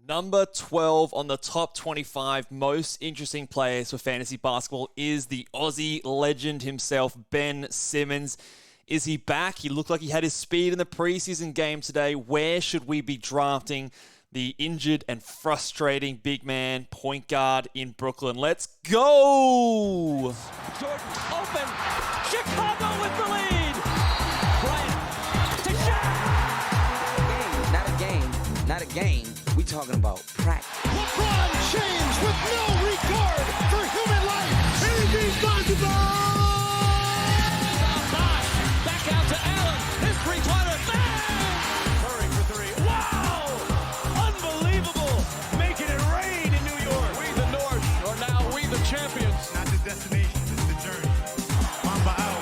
Number 12 on the top 25 most interesting players for fantasy basketball is the Aussie legend himself, Ben Simmons. Is he back? He looked like he had his speed in the preseason game today. Where should we be drafting the injured and frustrating big man point guard in Brooklyn? Let's go! Jordan open. Chicago with the lead. Bryant to Shaq. Not a game. We talking about practice. LeBron James with no regard for human life. Irresponsible. Back out to Allen. His three-pointer. Bang! Murray for three. Wow! Unbelievable. Making it rain in New York. We the North are now we the champions. Not the destination, it's the journey. Mamba out.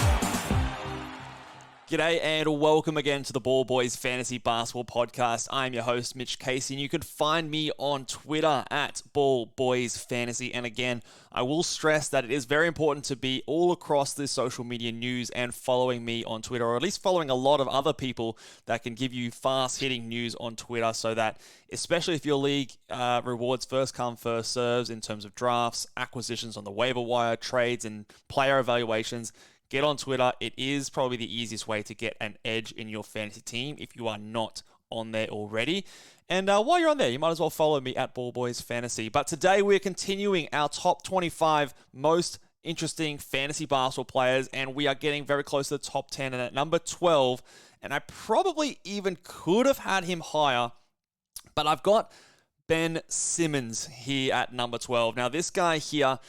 G'day and welcome again to the Ball Boys Fantasy Basketball Podcast. I'm your host, Mitch Casey, and you can find me on Twitter at Ball Boys Fantasy. And again, I will stress that it is very important to be all across the social media news and following me on Twitter, or at least following a lot of other people that can give you fast-hitting news on Twitter, so that, especially if your league rewards first come, first serves in terms of drafts, acquisitions on the waiver wire, trades, and player evaluations, get on Twitter. It is probably the easiest way to get an edge in your fantasy team if you are not on there already. And while you're on there, you might as well follow me at Ball Boys Fantasy. But today we're continuing our top 25 most interesting fantasy basketball players, and we are getting very close to the top 10. And at number 12, and I probably even could have had him higher, but I've got Ben Simmons here at number 12. Now, this guy here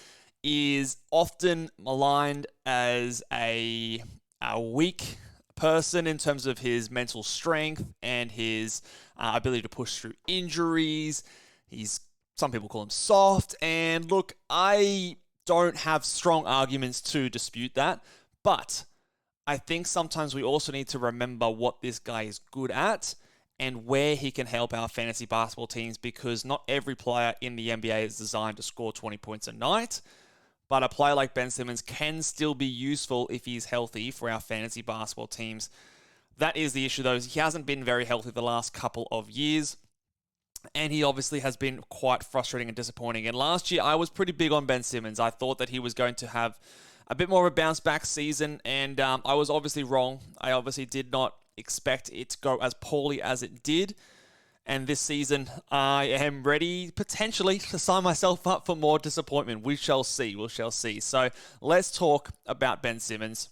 is often maligned as a weak person in terms of his mental strength and his ability to push through injuries. Some people call him soft, and look, I don't have strong arguments to dispute that, but I think sometimes we also need to remember what this guy is good at and where he can help our fantasy basketball teams, because not every player in the NBA is designed to score 20 points a night. But a player like Ben Simmons can still be useful if he's healthy for our fantasy basketball teams. That is the issue, though. He hasn't been very healthy the last couple of years, and he obviously has been quite frustrating and disappointing. And last year, I was pretty big on Ben Simmons. I thought that he was going to have a bit more of a bounce-back season, and I was obviously wrong. I obviously did not expect it to go as poorly as it did. And this season, I am ready, potentially, to sign myself up for more disappointment. We shall see. So let's talk about Ben Simmons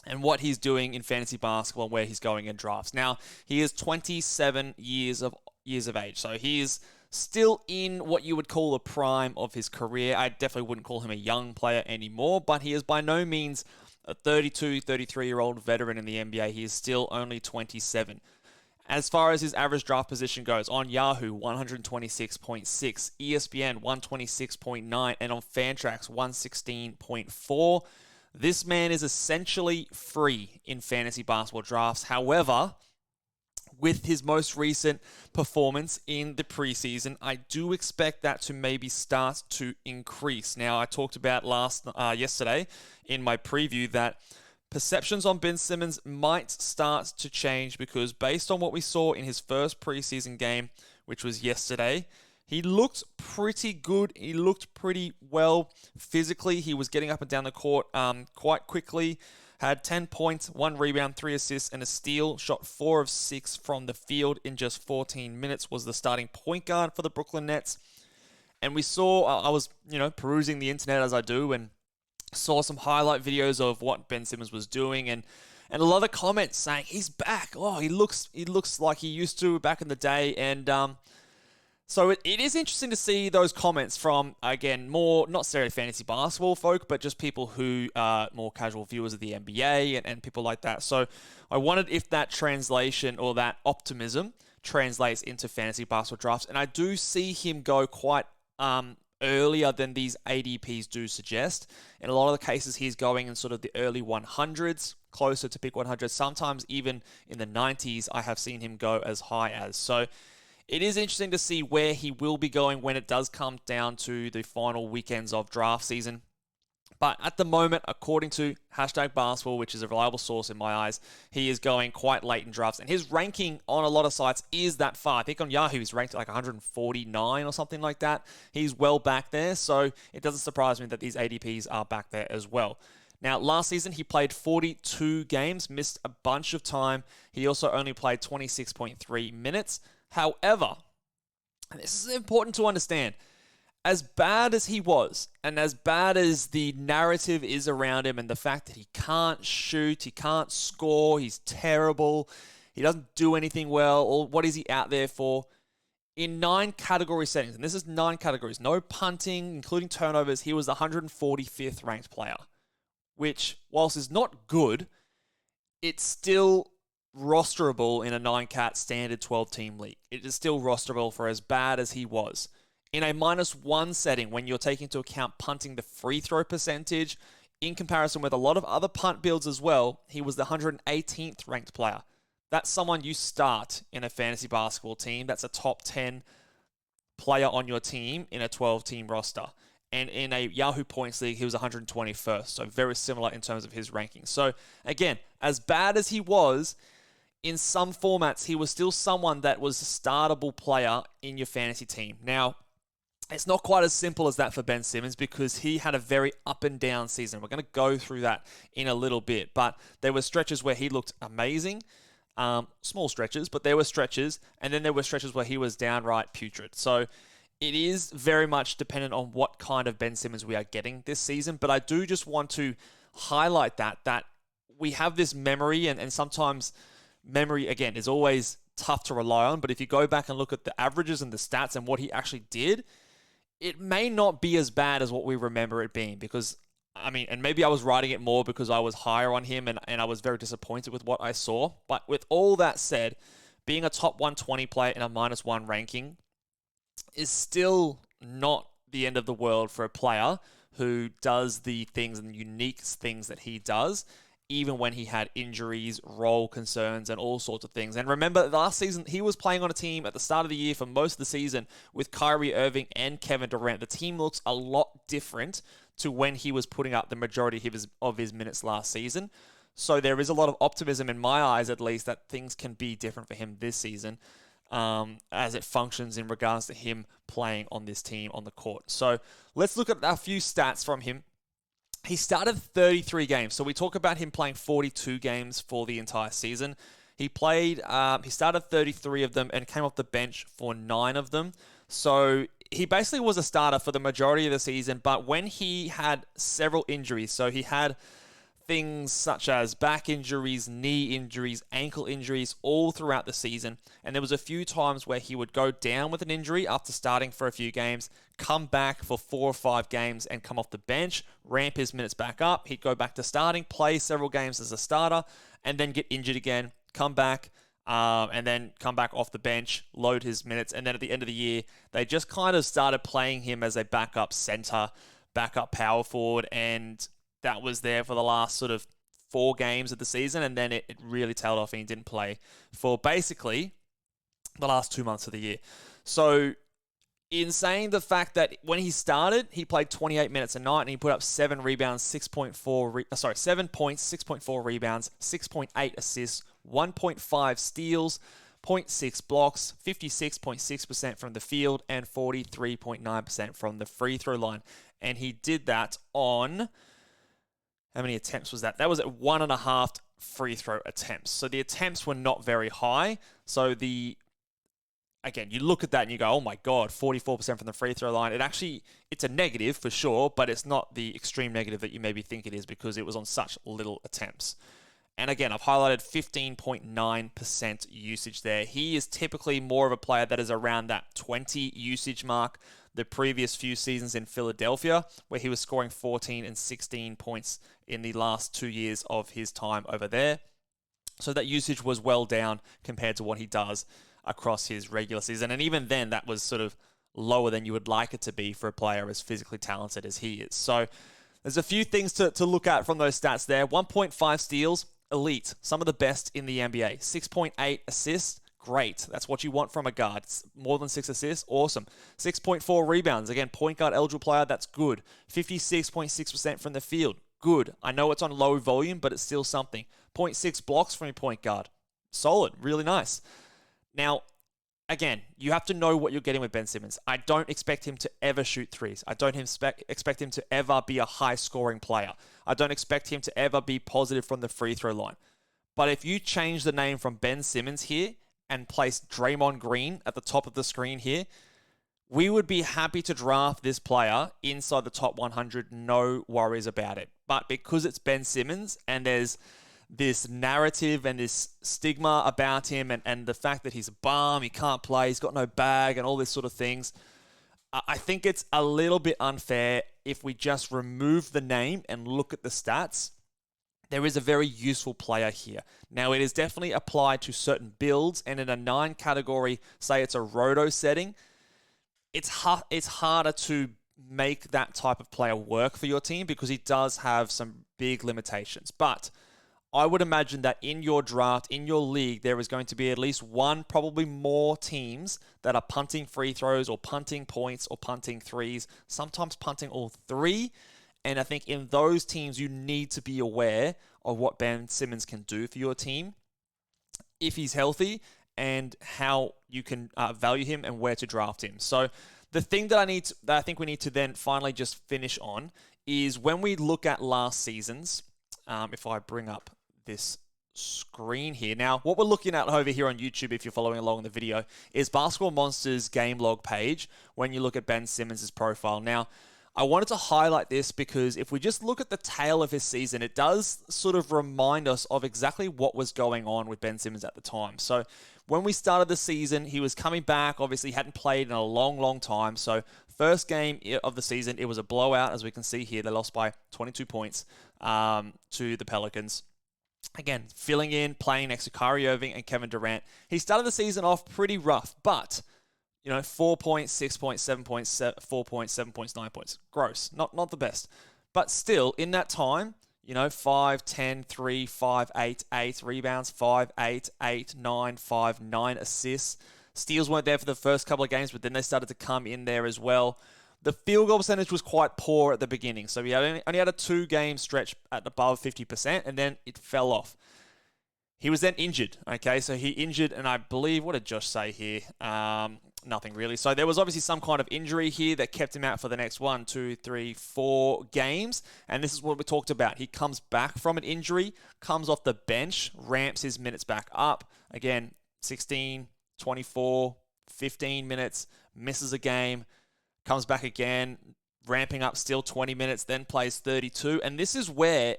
and what he's doing in fantasy basketball and where he's going in drafts. Now, he is 27 years of age, so he is still in what you would call the prime of his career. I definitely wouldn't call him a young player anymore, but he is by no means a 32, 33-year-old veteran in the NBA. He is still only 27. As far as his average draft position goes, on Yahoo, 126.6, ESPN, 126.9, and on Fantrax, 116.4. This man is essentially free in fantasy basketball drafts. However, with his most recent performance in the preseason, I do expect that to maybe start to increase. Now, I talked about yesterday in my preview that perceptions on Ben Simmons might start to change, because based on what we saw in his first preseason game, which was yesterday, he looked pretty good. He looked pretty well physically. He was getting up and down the court quite quickly. Had 10 points, 1 rebound, 3 assists, and a steal. Shot 4 of 6 from the field in just 14 minutes. Was the starting point guard for the Brooklyn Nets. And we saw, I was, perusing the internet as I do, and saw some highlight videos of what Ben Simmons was doing, and a lot of comments saying he's back. Oh, he looks like he used to back in the day. And so it is interesting to see those comments from, again, more not necessarily fantasy basketball folk, but just people who are more casual viewers of the NBA and people like that. So I wondered if that translation or that optimism translates into fantasy basketball drafts, and I do see him go quite earlier than these ADPs do suggest. In a lot of the cases, he's going in sort of the early 100s, closer to pick 100. Sometimes even in the 90s, I have seen him go as high as. So it is interesting to see where he will be going when it does come down to the final weekends of draft season. But at the moment, according to hashtag basketball, which is a reliable source in my eyes, he is going quite late in drafts. And his ranking on a lot of sites is that far. I think on Yahoo, he's ranked at like 149 or something like that. He's well back there. So it doesn't surprise me that these ADPs are back there as well. Now, last season, he played 42 games, missed a bunch of time. He also only played 26.3 minutes. However, and this is important to understand, as bad as he was, and as bad as the narrative is around him, and the fact that he can't shoot, he can't score, he's terrible, he doesn't do anything well, or what is he out there for? In 9 category settings, and this is 9 categories, no punting, including turnovers, he was the 145th ranked player, which, whilst is not good, it's still rosterable in a 9-cat standard 12-team league. It is still rosterable for as bad as he was. In a -1 setting, when you're taking into account punting the free throw percentage, in comparison with a lot of other punt builds as well, he was the 118th ranked player. That's someone you start in a fantasy basketball team. That's a top 10 player on your team in a 12-team roster. And in a Yahoo Points League, he was 121st. So very similar in terms of his ranking. So again, as bad as he was, in some formats, he was still someone that was a startable player in your fantasy team. Now, it's not quite as simple as that for Ben Simmons because he had a very up and down season. We're going to go through that in a little bit. But there were stretches where he looked amazing. Small stretches, but there were stretches. And then there were stretches where he was downright putrid. So it is very much dependent on what kind of Ben Simmons we are getting this season. But I do just want to highlight that we have this memory, and sometimes memory, again, is always tough to rely on. But if you go back and look at the averages and the stats and what he actually did, it may not be as bad as what we remember it being because, I mean, and maybe I was writing it more because I was higher on him and I was very disappointed with what I saw. But with all that said, being a top 120 player in a -1 ranking is still not the end of the world for a player who does the things and unique things that he does, even when he had injuries, role concerns, and all sorts of things. And remember, last season, he was playing on a team at the start of the year for most of the season with Kyrie Irving and Kevin Durant. The team looks a lot different to when he was putting up the majority of his minutes last season. So there is a lot of optimism in my eyes, at least, that things can be different for him this season as it functions in regards to him playing on this team on the court. So let's look at a few stats from him. He started 33 games. So we talk about him playing 42 games for the entire season. He started 33 of them and came off the bench for 9 of them. So he basically was a starter for the majority of the season, but when he had several injuries, so he had things such as back injuries, knee injuries, ankle injuries all throughout the season. And there was a few times where he would go down with an injury after starting for a few games, come back for 4 or 5 games and come off the bench, ramp his minutes back up. He'd go back to starting, play several games as a starter, and then get injured again, come back, and then come back off the bench, load his minutes. And then at the end of the year, they just kind of started playing him as a backup center, backup power forward, and that was there for the last sort of 4 games of the season, and then it really tailed off and he didn't play for basically the last 2 months of the year. So in saying the fact that when he started, he played 28 minutes a night and he put up 7 rebounds, 7 points, 6.4 rebounds, 6.8 assists, 1.5 steals, 0.6 blocks, 56.6% from the field, and 43.9% from the free throw line. And he did that on... How many attempts was that? That was at 1.5 free throw attempts. So the attempts were not very high. So again, you look at that and you go, oh my God, 44% from the free throw line. It's a negative for sure, but it's not the extreme negative that you maybe think it is because it was on such little attempts. And again, I've highlighted 15.9% usage there. He is typically more of a player that is around that 20 usage mark. The previous few seasons in Philadelphia, where he was scoring 14 and 16 points in the last 2 years of his time over there. So that usage was well down compared to what he does across his regular season. And even then, that was sort of lower than you would like it to be for a player as physically talented as he is. So there's a few things to look at from those stats there. 1.5 steals, elite, some of the best in the NBA. 6.8 assists, Great. That's what you want from a guard. It's more than 6 assists. Awesome. 6.4 rebounds. Again, point guard eligible player. That's good. 56.6% from the field. Good. I know it's on low volume, but it's still something. 0.6 blocks from your point guard. Solid. Really nice. Now, again, you have to know what you're getting with Ben Simmons. I don't expect him to ever shoot threes. I don't expect him to ever be a high-scoring player. I don't expect him to ever be positive from the free throw line. But if you change the name from Ben Simmons here and place Draymond Green at the top of the screen here, we would be happy to draft this player inside the top 100, no worries about it. But because it's Ben Simmons and there's this narrative and this stigma about him and the fact that he's a bum, he can't play, he's got no bag and all this sort of things, I think it's a little bit unfair if we just remove the name and look at the stats. There is a very useful player here. Now, it is definitely applied to certain builds, and in a 9 category, say it's a roto setting, it's harder to make that type of player work for your team because he does have some big limitations. But I would imagine that in your draft, in your league, there is going to be at least one, probably more teams that are punting free throws or punting points or punting threes, sometimes punting all 3. And I think in those teams, you need to be aware of what Ben Simmons can do for your team if he's healthy and how you can value him and where to draft him. So the thing that I think we need to then finally just finish on is when we look at last season's, if I bring up this screen here. Now, what we're looking at over here on YouTube, if you're following along in the video, is Basketball Monsters game log page when you look at Ben Simmons' profile. Now, I wanted to highlight this because if we just look at the tail of his season, it does sort of remind us of exactly what was going on with Ben Simmons at the time. So when we started the season, he was coming back. Obviously, he hadn't played in a long, long time. So first game of the season, it was a blowout. As we can see here, they lost by 22 points to the Pelicans. Again, filling in, playing next to Kyrie Irving and Kevin Durant. He started the season off pretty rough, but 4 points, 6 points, 7 points, 4 points, 7 points, 9 points. Gross. Not the best. But still, in that time, 5, 10, 3, 5, 8, 8 rebounds, 5, 8, 8, 9, 5, 9 assists. Steals weren't there for the first couple of games, but then they started to come in there as well. The field goal percentage was quite poor at the beginning. So he only had a 2-game stretch at above 50%, and then it fell off. He was then injured, okay? So he injured, and I believe, what did Josh say here? Nothing really. So there was obviously some kind of injury here that kept him out for the next 1, 2, 3, 4 games. And this is what we talked about. He comes back from an injury, comes off the bench, ramps his minutes back up. Again, 16, 24, 15 minutes, misses a game, comes back again, ramping up still 20 minutes, then plays 32. And this is where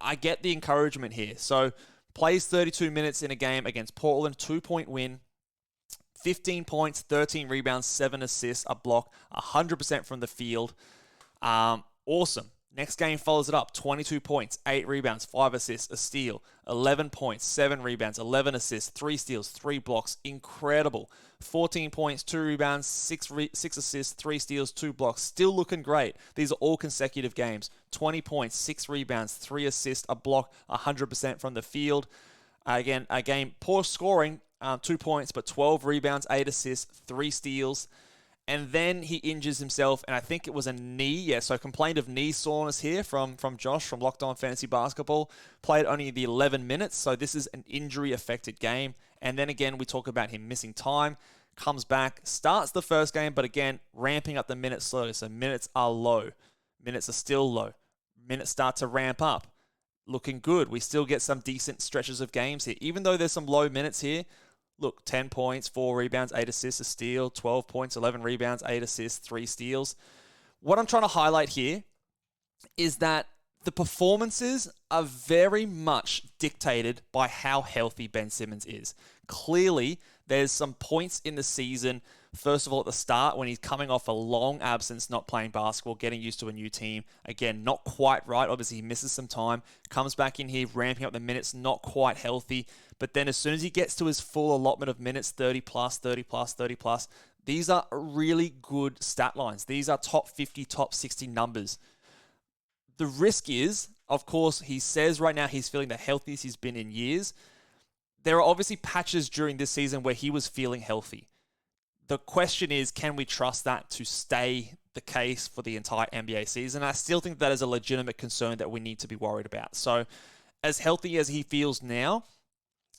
I get the encouragement here. So plays 32 minutes in a game against Portland, 2-point win, 15 points, 13 rebounds, 7 assists, a block, 100% from the field. Awesome. Next game follows it up, 22 points, 8 rebounds, 5 assists, a steal, 11 points, 7 rebounds, 11 assists, 3 steals, 3 blocks. Incredible. 14 points, 2 rebounds, 6 assists, 3 steals, 2 blocks. Still looking great. These are all consecutive games. 20 points, 6 rebounds, 3 assists, a block, 100% from the field. Again, a game, poor scoring, 2 points, but 12 rebounds, 8 assists, 3 steals. And then he injures himself, and I think it was a knee. Yeah, so complained of knee soreness here from Josh from Locked On Fantasy Basketball. Played only the 11 minutes, so this is an injury-affected game. And then again, we talk about him missing time. Comes back, starts the first game, but again, ramping up the minutes slowly. So minutes are low. Minutes are still low. Minutes start to ramp up. Looking good. We still get some decent stretches of games here. Even though there's some low minutes here, look, 10 points, 4 rebounds, 8 assists, a steal, 12 points, 11 rebounds, 8 assists, 3 steals. What I'm trying to highlight here is that the performances are very much dictated by how healthy Ben Simmons is. Clearly, there's some points in the season, first of all, at the start, when he's coming off a long absence, not playing basketball, getting used to a new team. Again, not quite right. Obviously, he misses some time, comes back in here, ramping up the minutes, not quite healthy. But then as soon as he gets to his full allotment of minutes, 30 plus, 30 plus, 30 plus, these are really good stat lines. These are top 50, top 60 numbers. The risk is, of course, he says right now he's feeling the healthiest he's been in years. there are obviously patches during this season where he was feeling healthy. The question is, can we trust that to stay the case for the entire NBA season? I still think that is a legitimate concern that we need to be worried about. So as healthy as he feels now,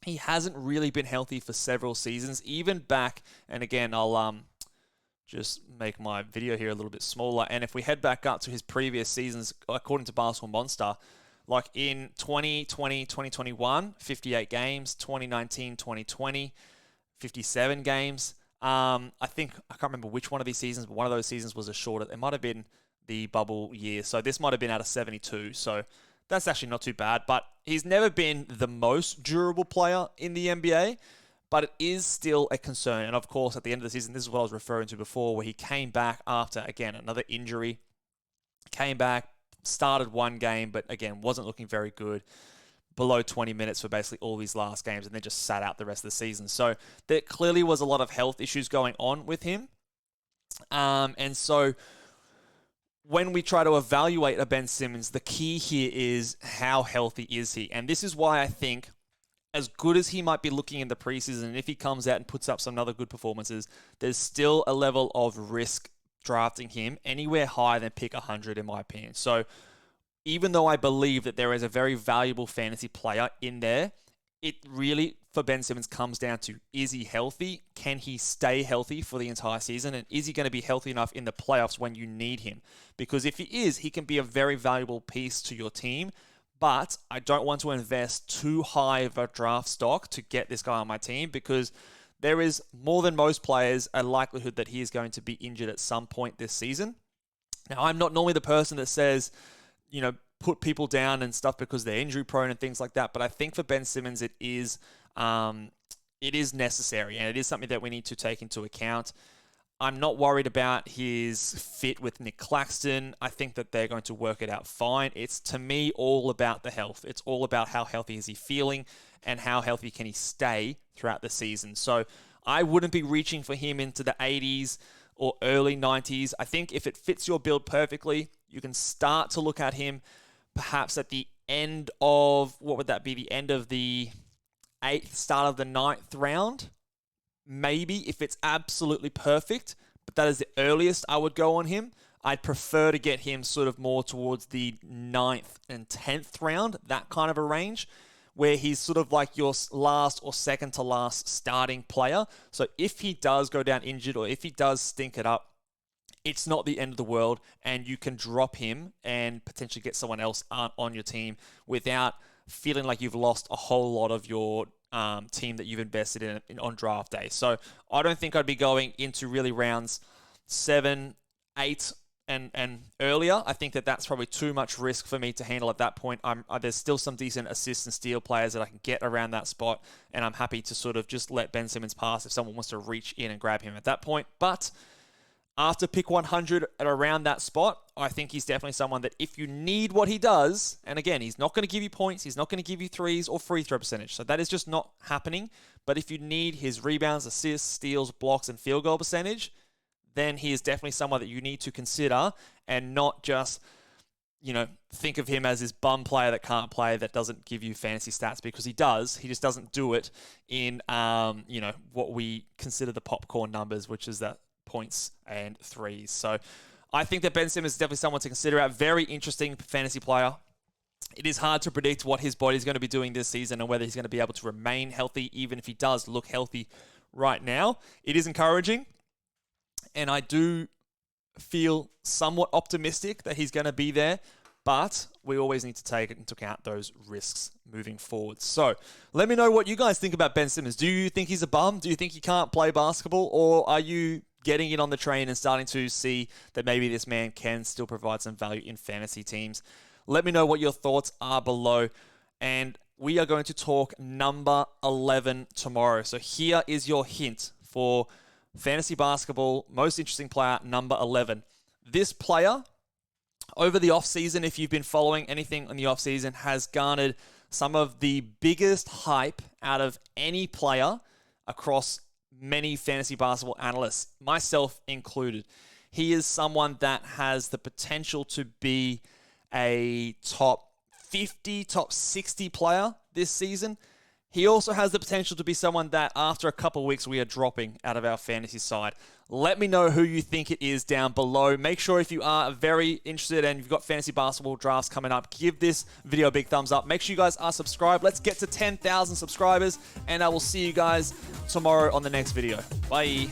he hasn't really been healthy for several seasons, even back, and again, I'll just make my video here a little bit smaller. And if we head back up to his previous seasons, according to Basketball Monster, like in 2020, 2021, 58 games, 2019, 2020, 57 games. I can't remember which one of these seasons, but one of those seasons was a shorter. It might have been the bubble year. So this might have been out of 72. So that's actually not too bad. But he's never been the most durable player in the NBA. But it is still a concern. And of course, at the end of the season, this is what I was referring to before, where he came back after, again, another injury. Came back, started one game, but again, wasn't looking very good. Below 20 minutes for basically all these last games, and then just sat out the rest of the season. So there clearly was a lot of health issues going on with him. And so when we try to evaluate a Ben Simmons, the key here is how healthy is he? And this is why I think, as good as he might be looking in the preseason, and if he comes out and puts up some other good performances, there's still a level of risk drafting him anywhere higher than pick 100, in my opinion. So even though I believe that there is a very valuable fantasy player in there, it really, for Ben Simmons, comes down to, is he healthy? Can he stay healthy for the entire season? And is he going to be healthy enough in the playoffs when you need him? Because if he is, he can be a very valuable piece to your team. But I don't want to invest too high of a draft stock to get this guy on my team, because there is, more than most players, a likelihood that he is going to be injured at some point this season. Now, I'm not normally the person that says, put people down and stuff because they're injury prone and things like that. But I think for Ben Simmons, it is necessary, and it is something that we need to take into account. I'm not worried about his fit with Nick Claxton. I think that they're going to work it out fine. It's, to me, all about the health. It's all about how healthy is he feeling and how healthy can he stay throughout the season. So I wouldn't be reaching for him into the 80s or early 90s. I think if it fits your build perfectly, you can start to look at him perhaps at the end of, what would that be, the end of the 8th, start of the 9th round. Maybe if it's absolutely perfect, but that is the earliest I would go on him. I'd prefer to get him sort of more towards the 9th and 10th round, that kind of a range, where he's sort of like your last or second to last starting player. So if he does go down injured, or if he does stink it up, it's not the end of the world, and you can drop him and potentially get someone else on your team without feeling like you've lost a whole lot of your team that you've invested in on draft day. So I don't think I'd be going into really rounds 7, 8, and earlier. I think that that's probably too much risk for me to handle at that point. There's still some decent assist and steal players that I can get around that spot, and I'm happy to sort of just let Ben Simmons pass if someone wants to reach in and grab him at that point. But after pick 100 at around that spot, I think he's definitely someone that if you need what he does, and again, he's not going to give you points, he's not going to give you threes or free throw percentage, so that is just not happening. But if you need his rebounds, assists, steals, blocks, and field goal percentage, then he is definitely someone that you need to consider, and not just, think of him as this bum player that can't play, that doesn't give you fantasy stats, because he does. He just doesn't do it in, what we consider the popcorn numbers, which is that points and threes. So I think that Ben Simmons is definitely someone to consider. A very interesting fantasy player. It is hard to predict what his body is going to be doing this season and whether he's going to be able to remain healthy, even if he does look healthy right now. It is encouraging, and I do feel somewhat optimistic that he's going to be there, but we always need to take into account those risks moving forward. So let me know what you guys think about Ben Simmons. Do you think he's a bum? Do you think he can't play basketball? Or are you getting in on the train and starting to see that maybe this man can still provide some value in fantasy teams? Let me know what your thoughts are below. And we are going to talk number 11 tomorrow. So here is your hint for fantasy basketball, most interesting player, number 11. This player, over the offseason, if you've been following anything in the offseason, has garnered some of the biggest hype out of any player across many fantasy basketball analysts, myself included. He is someone that has the potential to be a top 50, top 60 player this season. He also has the potential to be someone that after a couple of weeks we are dropping out of our fantasy side. Let me know who you think it is down below. Make sure if you are very interested and you've got fantasy basketball drafts coming up, give this video a big thumbs up. Make sure you guys are subscribed. Let's get to 10,000 subscribers, and I will see you guys tomorrow on the next video. Bye.